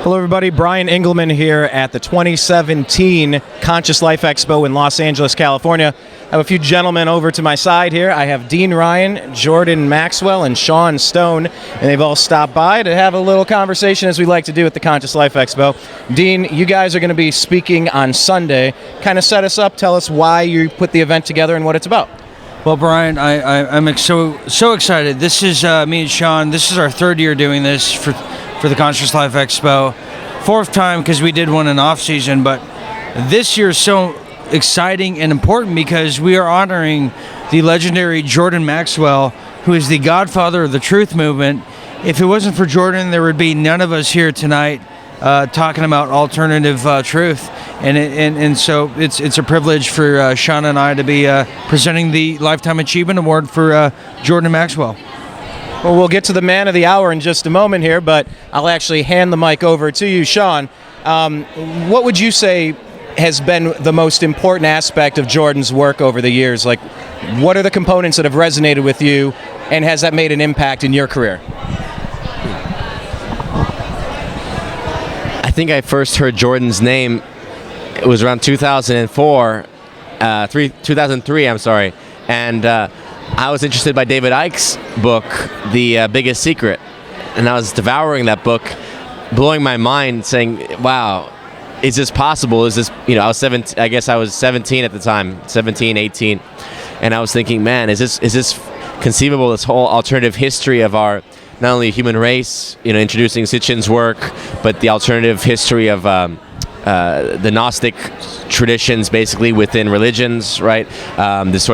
Hello everybody, Brian Engelman here at the 2017 Conscious Life Expo in Los Angeles, California. I have a few gentlemen over to my side here. I have Dean Ryan, Jordan Maxwell, and Sean Stone, and they've all stopped by to have a little conversation as we like to do at the Conscious Life Expo. Dean, you guys are going to be speaking on Sunday. Kind of set us up, tell us why you put the event together and what it's about. Well, Brian, I'm so excited. This is me and Sean. This is our third year doing this for the Conscious Life Expo. Fourth time because we did one in off season, but this year is so exciting and important because we are honoring the legendary Jordan Maxwell, who is the godfather of the truth movement. If it wasn't for Jordan, there would be none of us here tonight talking about alternative truth. And so it's a privilege for Sean and I to be presenting the Lifetime Achievement Award for Jordan Maxwell. Well, we'll get to the man of the hour in just a moment here, but I'll actually hand the mic over to you, Sean. What would you say has been the most important aspect of Jordan's work over the years? Like, what are the components that have resonated with you, and has that made an impact in your career? I think I first heard Jordan's name, it was around 2003, I'm sorry, and I was interested by David Icke's book, The Biggest Secret, and I was devouring that book, blowing my mind, saying, wow, is this possible? Is this, I was 17, I guess I was 17 at the time, 17, 18, and I was thinking, man, is this conceivable, this whole alternative history of our, not only human race, introducing Sitchin's work, but the alternative history of the Gnostic traditions, basically within religions, right? This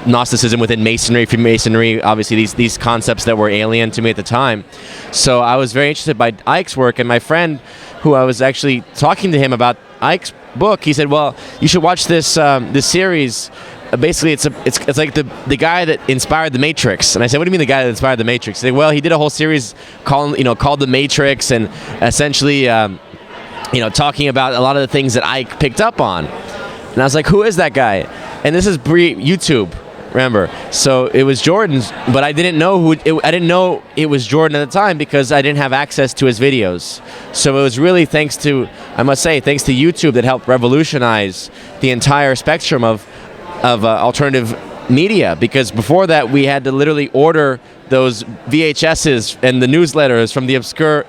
Gnosticism within Masonry, Freemasonry, obviously these concepts that were alien to me at the time. So I was very interested by Icke's work, and my friend, who I was actually talking to him about Icke's book, he said, "Well, you should watch this series." Basically, it's like the guy that inspired The Matrix. And I said, "What do you mean the guy that inspired The Matrix?" He said, "Well, he did a whole series called The Matrix, and essentially." Talking about a lot of the things that I picked up on. And I was like, who is that guy? And this is pre-YouTube, remember? So it was Jordan's, but I didn't know I didn't know it was Jordan at the time because I didn't have access to his videos. So it was really thanks to YouTube that helped revolutionize the entire spectrum of alternative media, because before that we had to literally order those VHSs and the newsletters from the obscure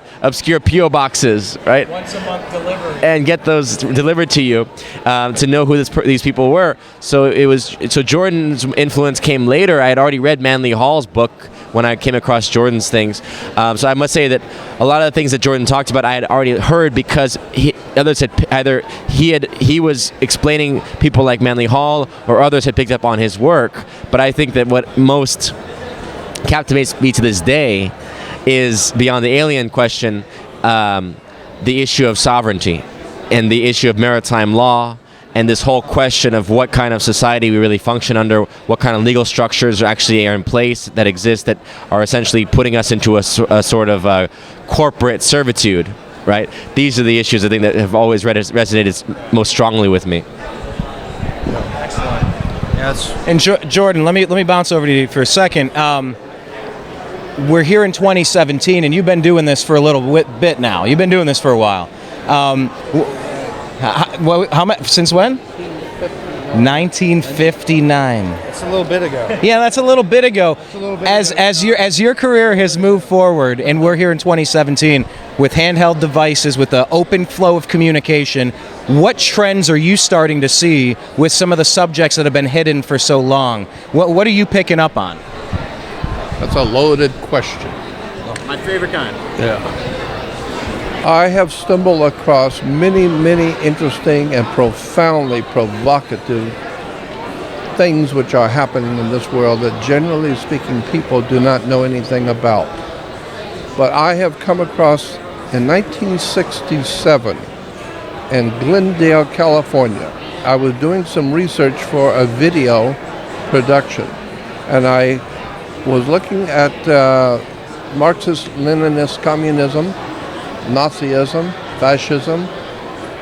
PO boxes, right? Once a month delivered. And get those delivered to you to know who these people were. So Jordan's influence came later. I had already read Manly Hall's book when I came across Jordan's things. So I must say that a lot of the things that Jordan talked about I had already heard because others had either he was explaining people like Manly Hall, or others had picked up on his work. But I think that what most captivates me to this day is, beyond the alien question, the issue of sovereignty and the issue of maritime law, and this whole question of what kind of society we really function under, what kind of legal structures actually are in place that exist that are essentially putting us into a sort of corporate servitude, right? These are the issues I think that have always resonated most strongly with me. Excellent. Yes. And Jordan, let me bounce over to you for a second. We're here in 2017, and you've been doing this for a little bit now. You've been doing this for a while. Since when? 1959. That's a little bit ago. Yeah, that's a little bit ago. As your career has moved forward, and we're here in 2017 with handheld devices, with the open flow of communication, what trends are you starting to see with some of the subjects that have been hidden for so long? What are you picking up on? That's a loaded question. My favorite kind. Yeah. I have stumbled across many, many interesting and profoundly provocative things which are happening in this world that, generally speaking, people do not know anything about. But I have come across, in 1967, in Glendale, California, I was doing some research for a video production, and I was looking at Marxist-Leninist communism, Nazism, fascism,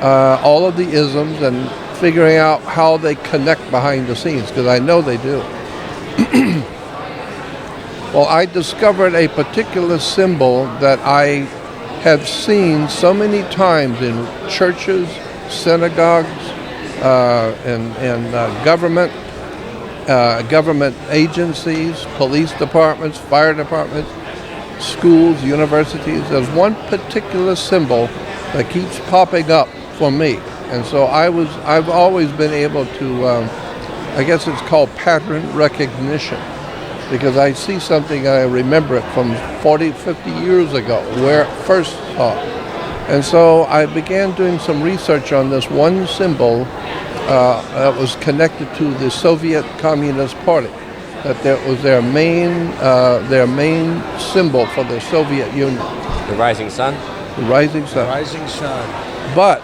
all of the isms, and figuring out how they connect behind the scenes, because I know they do. Well, I discovered a particular symbol that I have seen so many times in churches, synagogues, and government agencies, police departments, fire departments, schools, universities. There's one particular symbol that keeps popping up for me, and so I've always been able to. I guess it's called pattern recognition, because I see something, I remember it from 40, 50 years ago, where it first saw it. And so I began doing some research on this one symbol that was connected to the Soviet Communist Party, that was their main symbol for the Soviet Union. The rising sun? The rising sun. Rising sun. But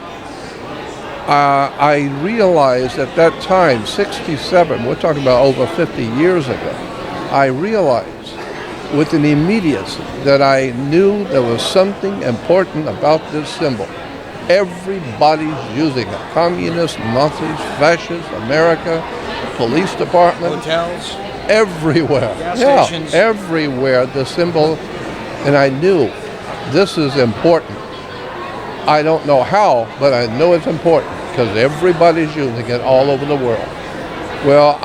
I realized at that time, 67, we're talking about over 50 years ago, I realized with an immediacy that I knew there was something important about this symbol. Everybody's using it. Communists, Nazis, fascists, America, police department. Hotels. Everywhere. Gas stations. Everywhere, the symbol. And I knew this is important. I don't know how, but I know it's important because everybody's using it all over the world. Well,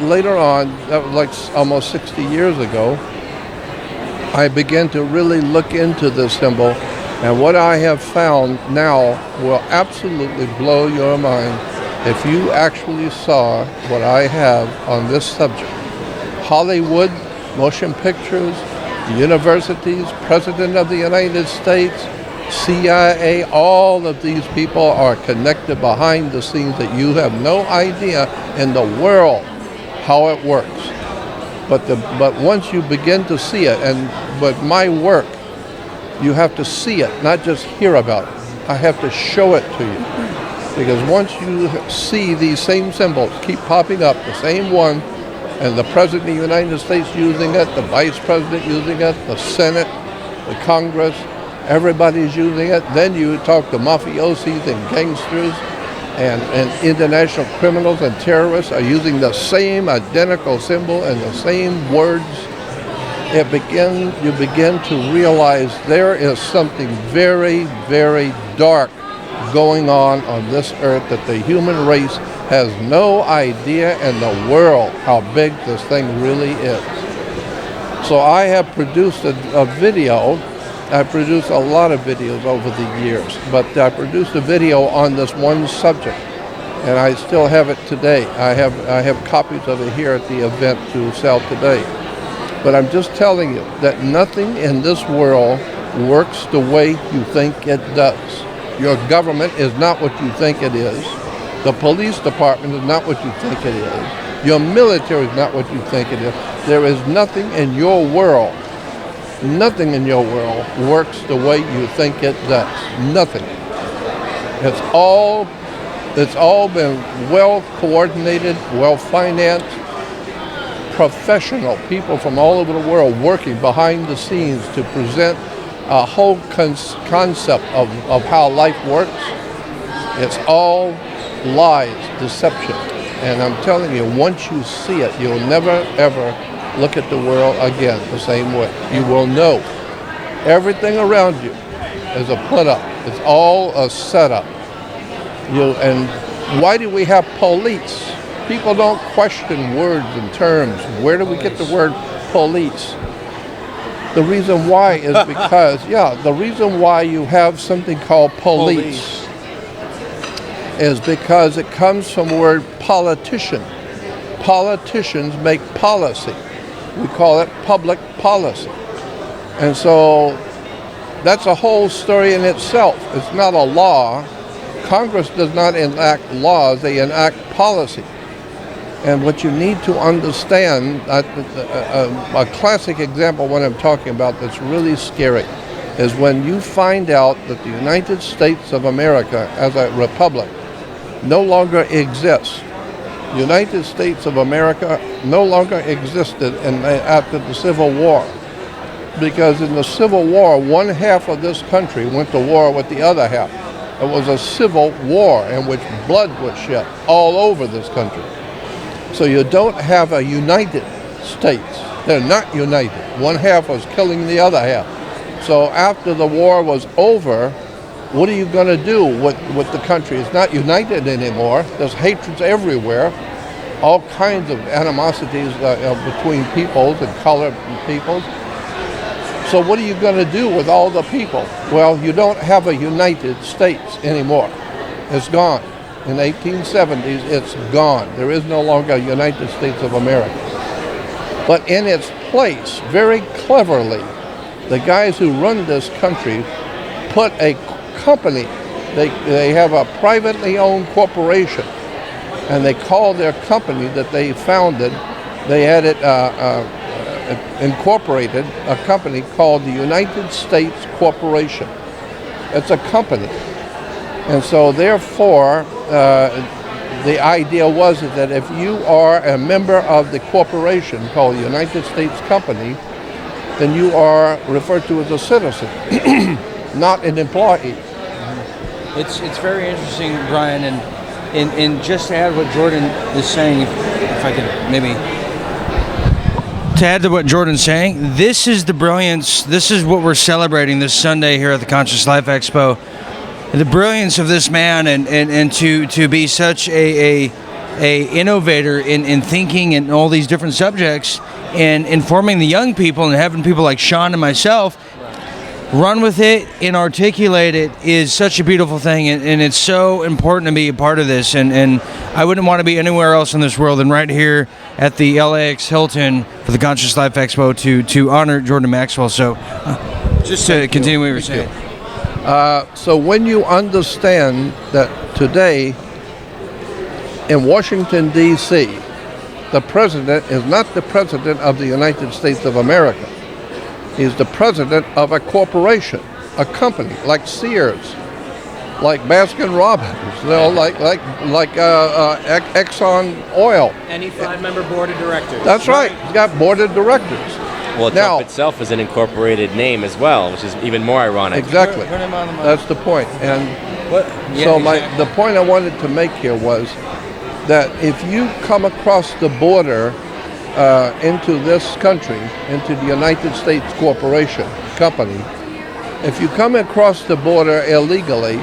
later on, that was like almost 60 years ago, I began to really look into this symbol, and what I have found now will absolutely blow your mind if you actually saw what I have on this subject. Hollywood, motion pictures, universities, President of the United States, CIA, all of these people are connected behind the scenes that you have no idea in the world how it works. But once you begin to see it, but my work, you have to see it, not just hear about it. I have to show it to you. Because once you see these same symbols keep popping up, the same one, and the President of the United States using it, the Vice President using it, the Senate, the Congress, everybody's using it. Then you talk to mafiosis and gangsters and international criminals and terrorists are using the same identical symbol and the same words. You begin to realize there is something very, very dark going on this earth that the human race has no idea in the world how big this thing really is. So I have produced a video. I produced a lot of videos over the years, but I produced a video on this one subject, and I still have it today. I have copies of it here at the event to sell today. But I'm just telling you that nothing in this world works the way you think it does. Your government is not what you think it is. The police department is not what you think it is. Your military is not what you think it is. There is nothing in your world. Nothing in your world works the way you think it does. Nothing. It's all been well coordinated, well financed, professional people from all over the world working behind the scenes to present a whole concept of how life works. It's all lies, deception. And I'm telling you, once you see it, you'll never ever look at the world again the same way. You will know everything around you is a put-up. It's all a setup. And why do we have police? People don't question words and terms. Where do we get the word police? The reason why is because, the reason why you have something called police is because it comes from the word politician. Politicians make policy. We call it public policy. And so that's a whole story in itself. It's not a law. Congress does not enact laws, they enact policy. And what you need to understand, a classic example of what I'm talking about that's really scary, is when you find out that the United States of America as a republic no longer exists. The United States of America no longer existed after the Civil War, because in the Civil War, one half of this country went to war with the other half. It was a civil war in which blood was shed all over this country. So you don't have a United States. They're not united. One half was killing the other half. So after the war was over, what are you going to do with the country? It's not united anymore. There's hatreds everywhere, all kinds of animosities between peoples and colored peoples. So what are you going to do with all the people? Well, you don't have a United States anymore. It's gone. In the 1870s, it's gone. There is no longer a United States of America. But in its place, very cleverly, the guys who run this country put a company. They have a privately owned corporation, and they call their company that they founded, they had it incorporated, a company called the United States Corporation. It's a company. And so therefore, the idea was that if you are a member of the corporation called the United States Company, then you are referred to as a citizen, not an employee. It's very interesting, Brian, and just to add what Jordan is saying, if I could maybe to add to what Jordan's saying, this is the brilliance. This is what we're celebrating this Sunday here at the Conscious Life Expo. The brilliance of this man, and to be such a innovator in thinking and all these different subjects, and informing the young people, and having people like Sean and myself run with it and articulate it is such a beautiful thing, and it's so important to be a part of this, and I wouldn't want to be anywhere else in this world than right here at the LAX Hilton for the Conscious Life Expo to honor Jordan Maxwell. So just to continue what you were saying. So when you understand that today in Washington, D.C., the president is not the president of the United States of America. He's the president of a corporation, a company like Sears, like Baskin Robbins, you know, like Exxon Oil. Any 5-member board of directors. That's right. He's got board of directors. Well, Now- Trump itself is an incorporated name as well, which is even more ironic. Exactly. Turn him on the mic. That's the point. And What? so the point I wanted to make here was that if you come across the border into this country, into the United States Corporation company, if you come across the border illegally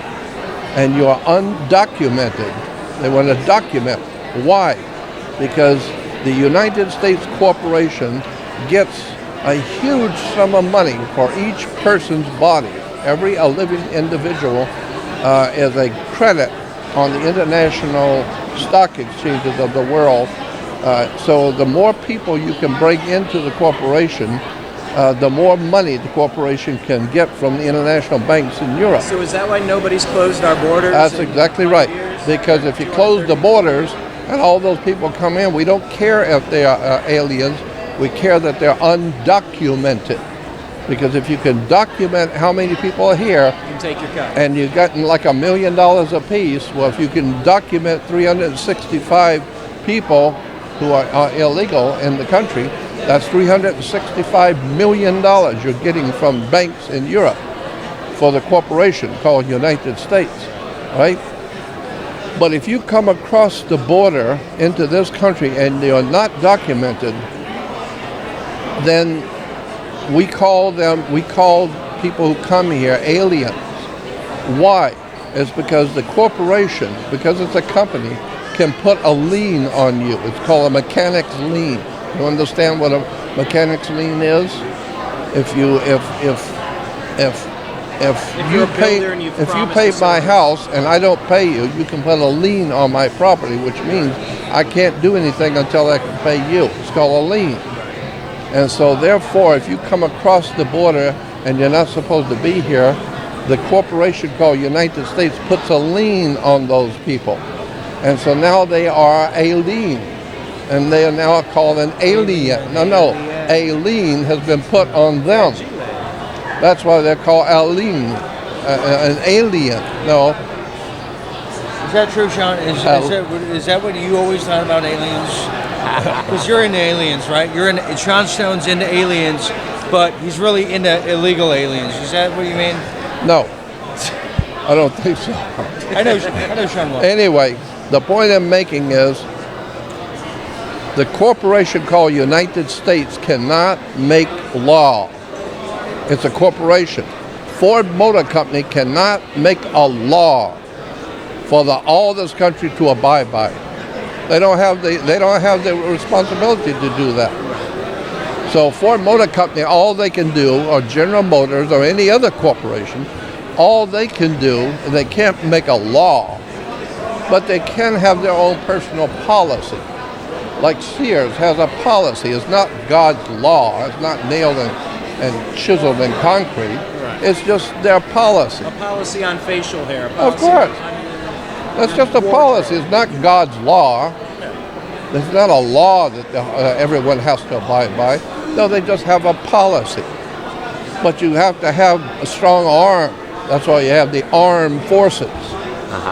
and you're undocumented, they want to document. Why? Because the United States Corporation gets a huge sum of money for each person's body. Every living individual is a credit on the international stock exchanges of the world. So the more people you can bring into the corporation, the more money the corporation can get from the international banks in Europe. So is that why nobody's closed our borders? That's exactly right. Because if you close the borders and all those people come in, we don't care if they are aliens. We care that they're undocumented. Because if you can document how many people are here, You can take your cut. and you've gotten like $1 million apiece, well, if you can document 365 people who are illegal in the country, that's $365 million you're getting from banks in Europe for the corporation called United States, right? But if you come across the border into this country and you're not documented, then we call people who come here aliens. Why? It's because the corporation, because it's a company, can put a lien on you. It's called a mechanic's lien. You understand what a mechanic's lien is? If you you're a builder and you've if you promised pay to my sell it. house and I don't pay you, you can put a lien on my property, which means I can't do anything until I can pay you. It's called a lien. And so therefore, if you come across the border and you're not supposed to be here, the corporation called United States puts a lien on those people. And so now they are a lien. And they are now called an alien. No, a lien has been put on them. That's why they're called a lien, an alien. No, Is that true, Sean? Is that what you always thought about aliens? Because you're into aliens, right? Sean Stone's into aliens, but he's really into illegal aliens. Is that what you mean? no, I don't think so. I know Sean well. Anyway, the point I'm making is the corporation called United States cannot make law It's a corporation. Ford Motor Company cannot make a law for all this country to abide by. They don't have the responsibility to do that. So Ford Motor Company, all they can do, or General Motors or any other corporation, all they can do, they can't make a law, but they can have their own personal policy. Like Sears has a policy. It's not God's law. It's not nailed and chiseled in concrete. Right. It's just their policy. A policy on facial hair. Of course. That's just a policy. It's not God's law. It's not a law that everyone has to abide by. No, they just have a policy. But you have to have a strong arm. That's why you have the armed forces.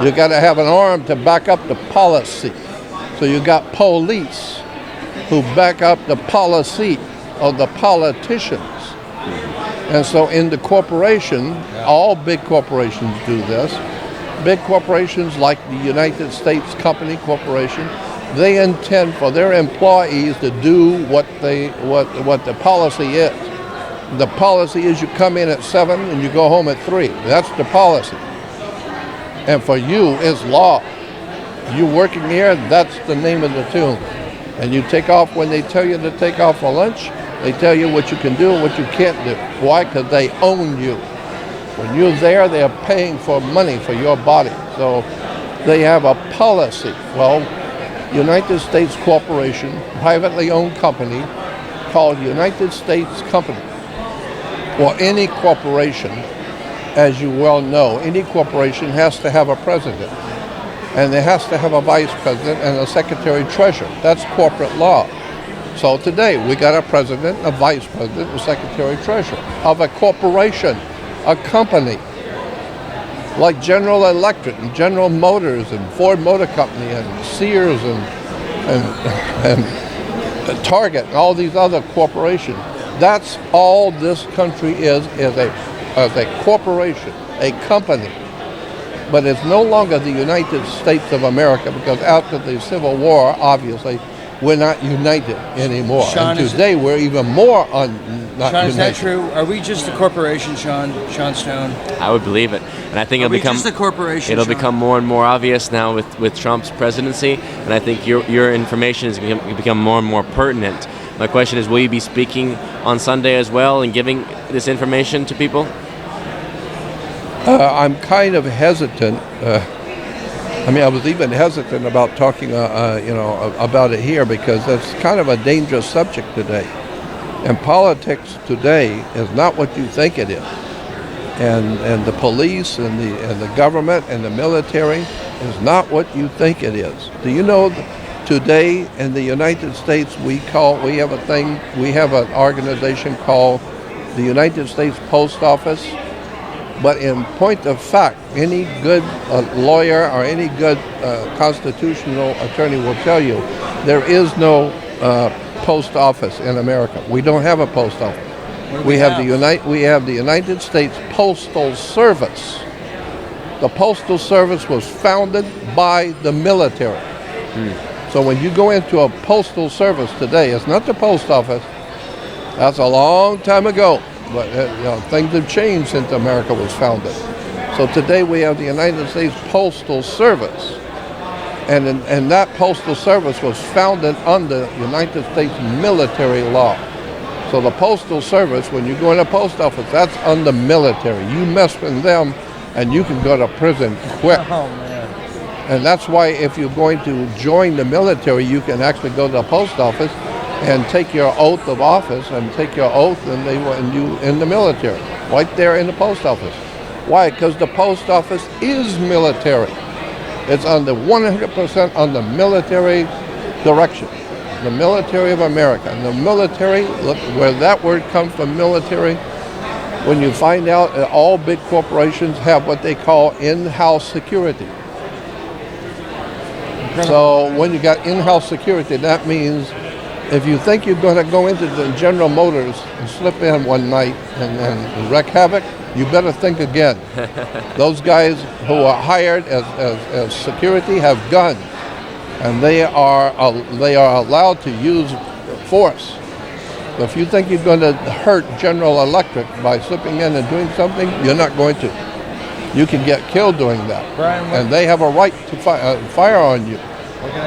You got to have an arm to back up the policy. So you got police who back up the policy of the politicians. And so in the corporation, all big corporations do this. Big corporations like the United States Company Corporation, they intend for their employees to do what the policy is. The policy is you come in at 7 and you go home at 3. That's the policy. And for you, it's law. You working here, that's the name of the tune. And you take off when they tell you to take off for lunch. They tell you what you can do and what you can't do. Why? Because they own you. When you're there, they're paying for money for your body. So they have a policy. Well, United States Corporation, privately owned company, called United States Company. Well, any corporation, as you well know, any corporation has to have a president. And it has to have a vice president and a secretary treasurer. That's corporate law. So today we got a president, a vice president, a secretary treasurer of a corporation, a company like General Electric and General Motors and Ford Motor Company and Sears and Target and all these other corporations. That's all this country is a corporation, a company. But it's no longer the United States of America because after the Civil War, obviously, we're not united anymore. Sean, and today we're even more not Sean, united. is that true? Are we just a corporation, Sean Stone? I would believe it, and I think Are we just a corporation? it'll Sean? become more and more obvious now with Trump's presidency, and I think your information is going to become more and more pertinent. My question is, will you be speaking on Sunday as well and giving this information to people? I'm kind of hesitant. I was even hesitant about talking, about it here because that's kind of a dangerous subject today. And politics today is not what you think it is. And the police and the government and the military is not what you think it is. Do you know today in the United States we have an organization called the United States Post Office. But in point of fact, any good lawyer or any good constitutional attorney will tell you there is no post office in America. We don't have a post office. We have the United States Postal Service. The Postal Service was founded by the military. So when you go into a postal service today, it's not the post office. That's a long time ago. But things have changed since America was founded. So today we have the United States Postal Service. And that Postal Service was founded under United States military law. So the Postal Service, when you go in a post office, that's under military. You mess with them and you can go to prison quick. Oh, man. And that's why if you're going to join the military, you can actually go to the post office and take your oath of office and take your oath and you in the military, right there in the post office. Why? Because the post office is military. It's under 100% under military direction. The military of America. And the military, look where that word comes from, military, when you find out that all big corporations have what they call in-house security. So when you got in-house security, that means if you think you're going to go into the General Motors and slip in one night and wreak havoc, you better think again. Those guys who are hired as security have guns, and they are allowed to use force So if you think you're going to hurt General Electric by slipping in and doing something, you're not going to. You can get killed doing that. Brian, and they have a right to fire on you.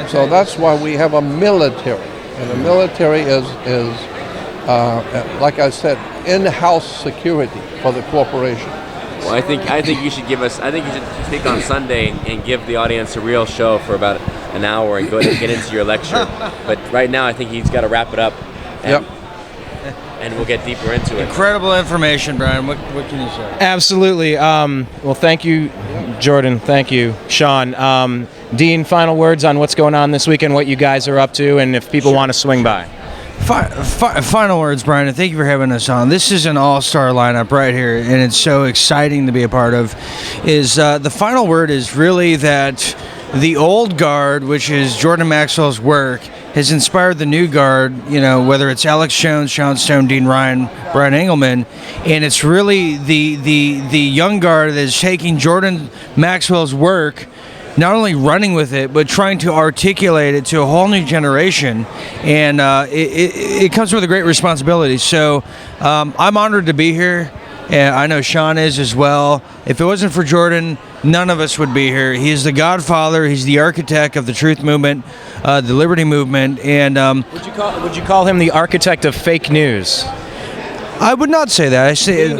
So that's why we have a military. And the military is like I said, in-house security for the corporation. Well, I think you should speak on Sunday and give the audience a real show for about an hour and go ahead and get into your lecture. But right now, I think he's got to wrap it up. And we'll get deeper into it. Incredible information, Brian. What can you say? Absolutely. Well, thank you, Jordan. Thank you, Sean. Dean, final words on what's going on this weekend, what you guys are up to, and if people want to swing by. Final words, Brian, and thank you for having us on. This is an all-star lineup right here, and it's so exciting to be a part of. The final word is really that the old guard, which is Jordan Maxwell's work, has inspired the new guard, whether it's Alex Jones, Sean Stone, Dean Ryan, Brian Engelman, and it's really the young guard that is taking Jordan Maxwell's work, not only running with it, but trying to articulate it to a whole new generation, and it comes with a great responsibility. So I'm honored to be here, and I know Sean is as well. If it wasn't for Jordan, none of us would be here. He is the godfather. He's the architect of the truth movement, the liberty movement, and would you call him the architect of fake news? I would not say that. I say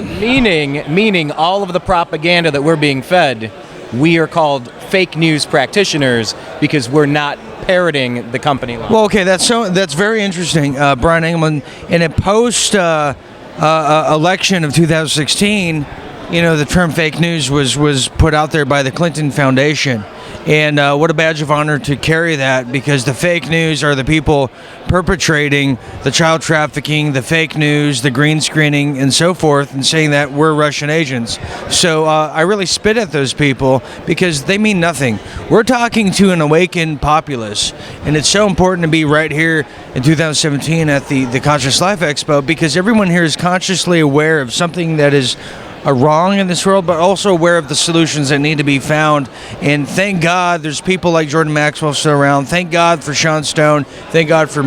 meaning all of the propaganda that we're being fed. We are called fake news practitioners because we're not parroting the company line. Well, okay, that's very interesting. Brian Engelman, in a post election of 2016, the term fake news was put out there by the Clinton Foundation. And what a badge of honor to carry that, because the fake news are the people perpetrating the child trafficking, the fake news, the green screening, and so forth, and saying that we're Russian agents. So I really spit at those people because they mean nothing. We're talking to an awakened populace, and it's so important to be right here in 2017 at the Conscious Life Expo, because everyone here is consciously aware of something that is wrong in this world, but also aware of the solutions that need to be found. And thank God there's people like Jordan Maxwell still around. Thank God for Sean Stone. Thank God for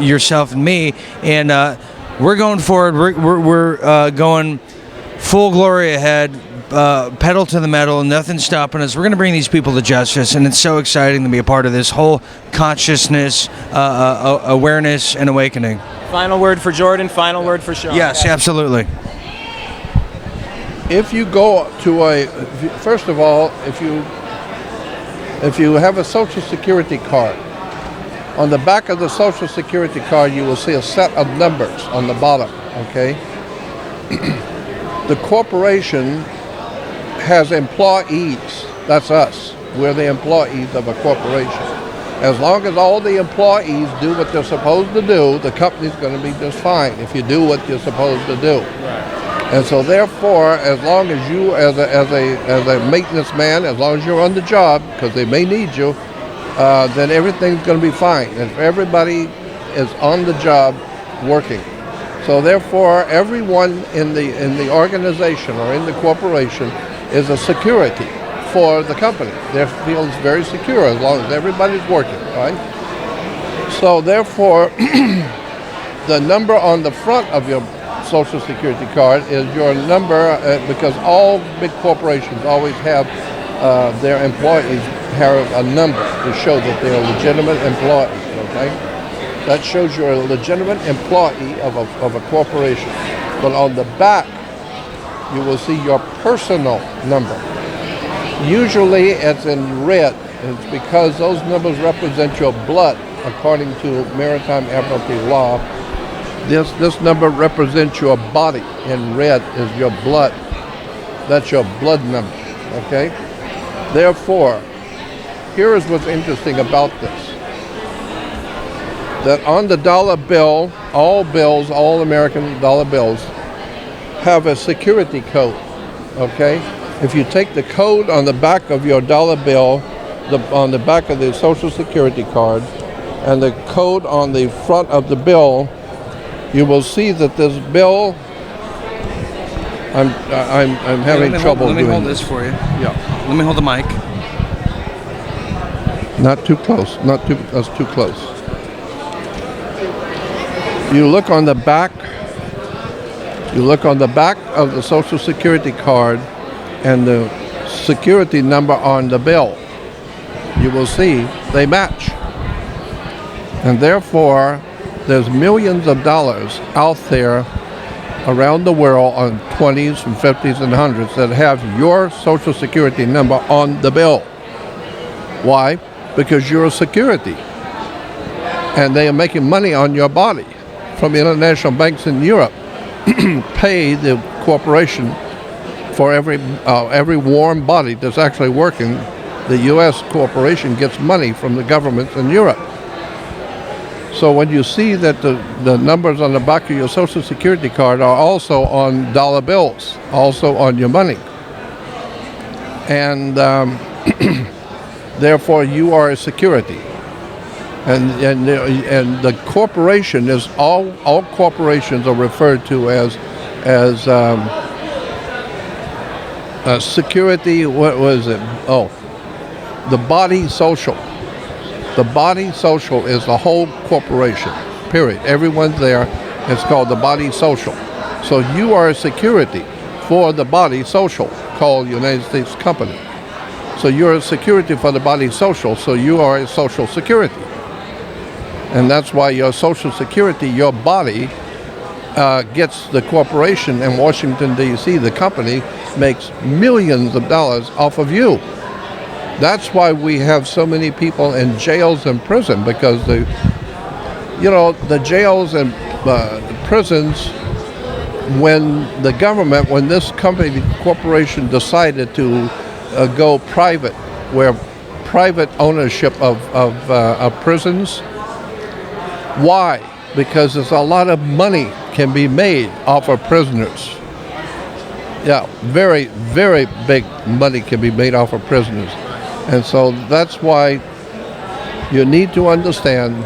yourself and me. And we're going forward. We're going full glory ahead, pedal to the metal, and nothing's stopping us. We're going to bring these people to justice, and it's so exciting to be a part of this whole consciousness, awareness, and awakening. Final word for Jordan, final word for Sean. Yes, absolutely. If you go to first of all, if you have a Social Security card, on the back of the Social Security card you will see a set of numbers on the bottom, okay? The corporation has employees, that's us. We're the employees of a corporation. As long as all the employees do what they're supposed to do, the company's going to be just fine if you do what you're supposed to do. Right. And so therefore, as long as you, as a maintenance man, as long as you're on the job, because they may need you, then everything's going to be fine. If everybody is on the job working. So therefore, everyone in the organization or in the corporation is a security for the company. They feel very secure as long as everybody's working, right? So therefore, the number on the front of your Social Security card is your number, because all big corporations always have their employees have a number to show that they're legitimate employees, okay? That shows you're a legitimate employee of a corporation. But on the back, you will see your personal number. Usually it's in red. It's because those numbers represent your blood according to maritime admiralty law. This number represents your body. In red is your blood. That's your blood number, okay? Therefore, here is what's interesting about this. That on the dollar bill, all American dollar bills, have a security code, okay? If you take the code on the back of your dollar bill, on the back of the Social Security card, and the code on the front of the bill, you will see that this bill, I'm having trouble doing. Let me hold this for you. Yeah. Let me hold the mic. Not too close. That's too close. You look on the back. You look on the back of the Social Security card and the security number on the bill. You will see they match. And therefore, there's millions of dollars out there around the world on 20s and 50s and 100s that have your Social Security number on the bill. Why? Because you're a security. And they are making money on your body from international banks in Europe. Pay the corporation for every warm body that's actually working. The U.S. corporation gets money from the governments in Europe. So when you see that the numbers on the back of your Social Security card are also on dollar bills, also on your money, and therefore you are a security. And the corporation is all corporations are referred to as security. What was it? Oh, the body social. The body social is the whole corporation. Period. Everyone's there. It's called the body social. So you are a security for the body social, called United States Company. So you're a security for the body social. So you are a social security. And that's why your Social Security, your body, gets the corporation in Washington, D.C., the company, makes millions of dollars off of you. That's why we have so many people in jails and prison, because the jails and prisons, when this corporation decided to go private, where private ownership of prisons. Why? Because there's a lot of money can be made off of prisoners. Yeah, very, very big money can be made off of prisoners. And so that's why you need to understand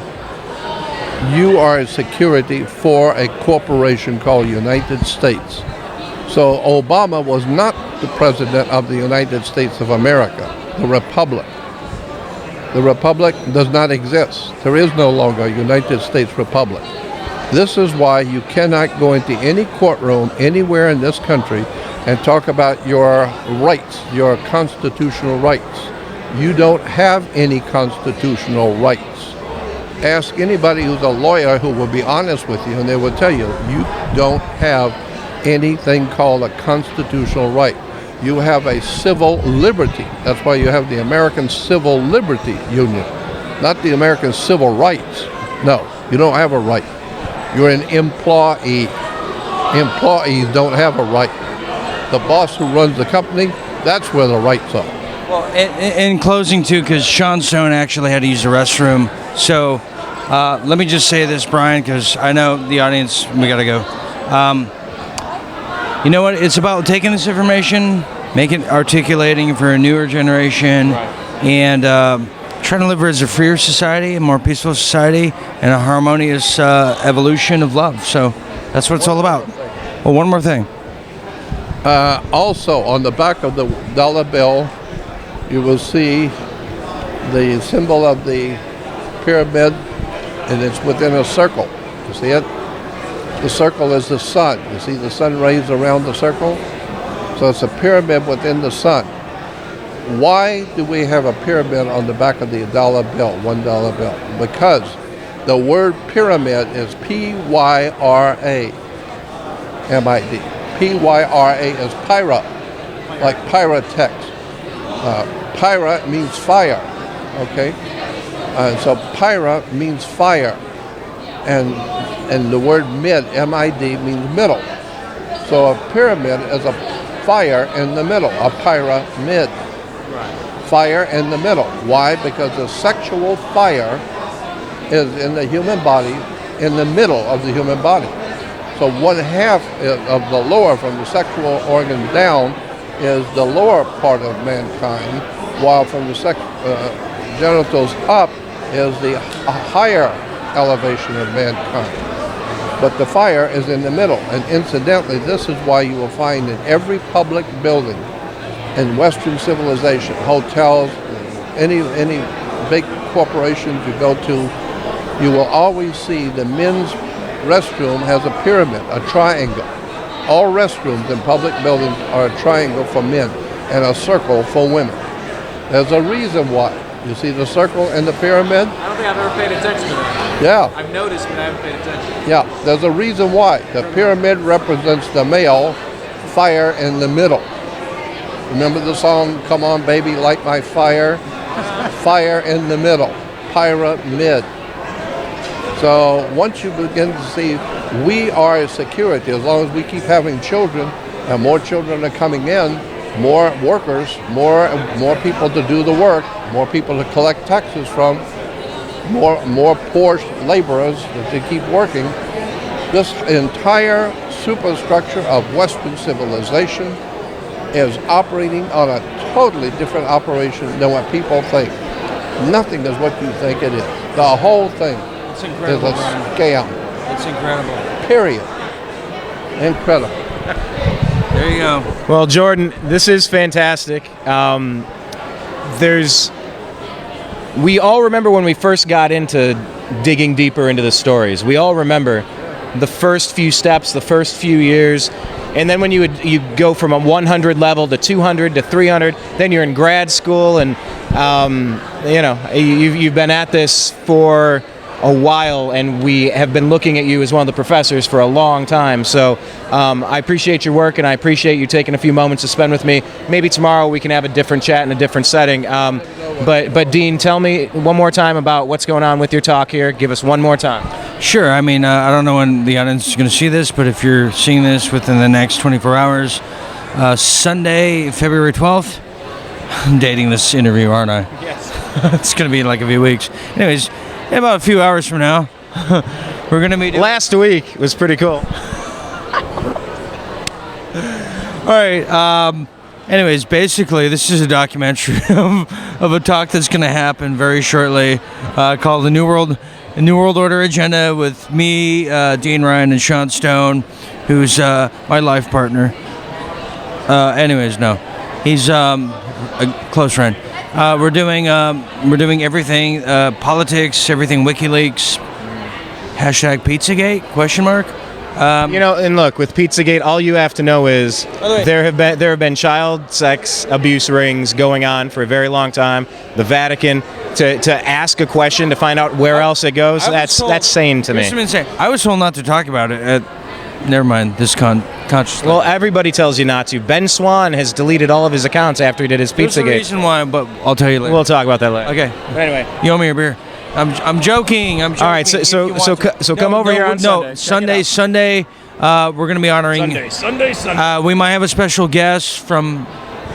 you are a security for a corporation called United States. So Obama was not the president of the United States of America, the Republic. The Republic does not exist. There is no longer a United States Republic. This is why you cannot go into any courtroom anywhere in this country and talk about your rights, your constitutional rights. You don't have any constitutional rights. Ask anybody who's a lawyer who will be honest with you, and they will tell you, you don't have anything called a constitutional right. You have a civil liberty. That's why you have the American Civil Liberty Union, not the American Civil Rights. No, you don't have a right. You're an employee. Employees don't have a right. The boss who runs the company, that's where the rights are. Well, in closing, too, because Sean Stone actually had to use the restroom. So let me just say this, Brian, because I know the audience, we got to go. You know what? It's about taking this information, articulating it for a newer generation, and trying to live as a freer society, a more peaceful society, and a harmonious evolution of love. So that's what it's all about. Well, one more thing. Also, on the back of the dollar bill, you will see the symbol of the pyramid, and it's within a circle. You see it? The circle is the sun. You see the sun rays around the circle? So it's a pyramid within the sun. Why do we have a pyramid on the back of the dollar bill, $1 bill? Because the word pyramid is P-Y-R-A, M-I-D. P-Y-R-A is pyra, like pyrotechs. Pyra means fire, okay? So pyra means fire. And the word mid, M-I-D, means middle. So a pyramid is a fire in the middle, a pyramid. Fire in the middle. Why? Because the sexual fire is in the human body, in the middle of the human body. So one half of the lower, from the sexual organ down, is the lower part of mankind, while from the genitals up is the higher elevation of mankind. But the fire is in the middle. And incidentally, this is why you will find in every public building in Western civilization, hotels, any big corporations you go to, you will always see the men's restroom has a pyramid, a triangle. All restrooms in public buildings are a triangle for men and a circle for women. There's a reason why. You see the circle and the pyramid? I don't think I've ever paid attention to that. Yeah. I've noticed, but I haven't paid attention. Yeah, there's a reason why. The pyramid represents the male, fire in the middle. Remember the song, Come On Baby, Light My Fire? Fire in the middle, pyramid. So once you begin to see, we are a security. As long as we keep having children, and more children are coming in, more workers, more people to do the work, more people to collect taxes from, more poor laborers to keep working. This entire superstructure of Western civilization is operating on a totally different operation than what people think. Nothing is what you think it is. The whole thing It's is incredible. a scam. It's incredible. Period. Incredible. There you go. Well, Jordan, this is fantastic. We all remember when we first got into digging deeper into the stories. We all remember the first few steps, the first few years, and then when you go from a 100 level to 200 to 300, then you're in grad school, and you've been at this for a while, and we have been looking at you as one of the professors for a long time. So I appreciate your work, and I appreciate you taking a few moments to spend with me. Maybe tomorrow we can have a different chat in a different setting. But Dean, tell me one more time about what's going on with your talk here. Give us one more time. Sure. I mean, I don't know when the audience is going to see this, but if you're seeing this within the next 24 hours, Sunday, February 12th, I'm dating this interview, aren't I? Yes. It's going to be in like a few weeks. Anyways, in about a few hours from now, we're going to meet. Last week was pretty cool. All right. Anyways, basically, this is a documentary of a talk that's going to happen very shortly, called The New World Order Agenda, with me, Dean Ryan, and Sean Stone, who's my life partner. Anyways, no, he's a close friend. We're doing everything, politics, everything WikiLeaks, hashtag Pizzagate, question mark. And look, with Pizzagate, all you have to know is there have been child sex abuse rings going on for a very long time. The Vatican, to ask a question to find out where else it goes, that's sane to me. Insane. I was told not to talk about it. Never mind. This consciously. Well, everybody tells you not to. Ben Swan has deleted all of his accounts after he did his There's a Pizzagate. reason why, but I'll tell you later. We'll talk about that later. Okay. But anyway. You owe me a beer. I'm joking. All right, so come over here on Sunday. Sunday. We're going to be honoring. Sunday. We might have a special guest from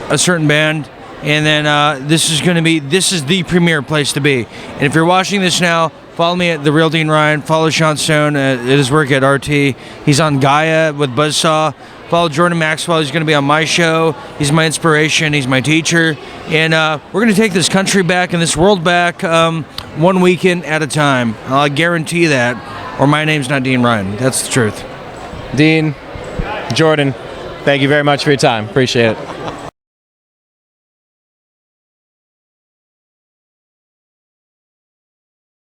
a certain band, and then this is the premier place to be. And if you're watching this now, follow me at The Real Dean Ryan. Follow Sean Stone at his work at RT. He's on Gaia with Buzzsaw. Follow Jordan Maxwell. He's going to be on my show. He's my inspiration. He's my teacher. And we're going to take this country back and this world back one weekend at a time. I guarantee that. Or my name's not Dean Ryan. That's the truth. Dean, Jordan, thank you very much for your time. Appreciate it.